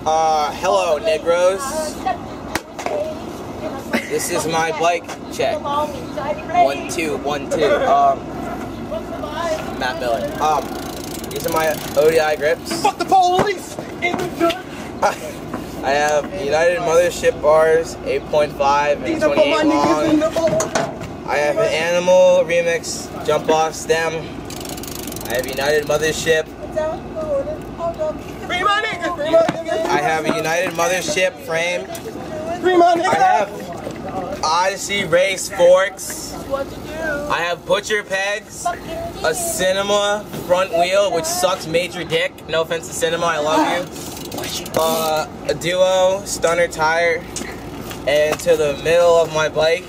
Hello, Negros. This is my bike check. 1, 2, 1, 2. Matt Miller. These are my ODI grips. Fuck the police! I have United Mothership bars, 8.5 and 28 long. I have an Animal Remix jump off stem. I have United Mothership. I have a United Mothership frame. I have Odyssey Race forks. I have butcher pegs, a Cinema front wheel, which sucks major dick. No offense to Cinema, I love you. A Duo stunner tire, and to the middle of my bike,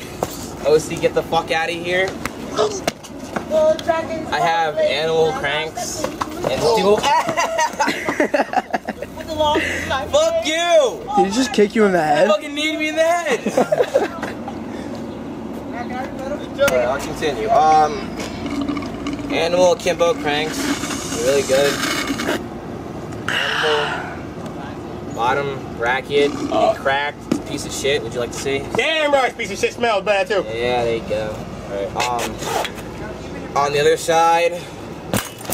OC, get the fuck out of here. I have Animal cranks and Duo. Fuck you! Did he just kick you in the head? You fucking need me in the head! Alright, I'll continue. Animal Kimbo cranks, really good. Animal bottom bracket, cracked, piece of shit. Would you like to see? Damn right, piece of shit smells bad too. Yeah, there you go. Alright, on the other side,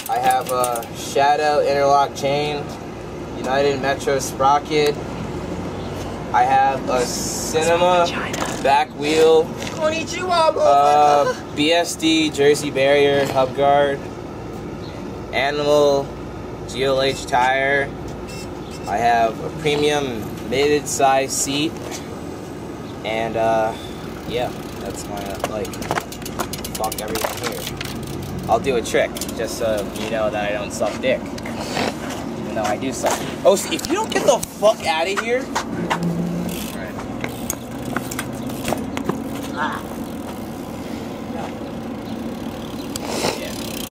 I have a Shadow interlock chain, United Metro sprocket. I have a Cinema back wheel, BSD Jersey barrier hub guard, Animal GLH tire. I have a premium mid-size seat, and yeah, that's my like fuck everything here. I'll do a trick just so you know that I don't suck dick. No, I do suck. Oh, see, if you don't get the fuck out of here.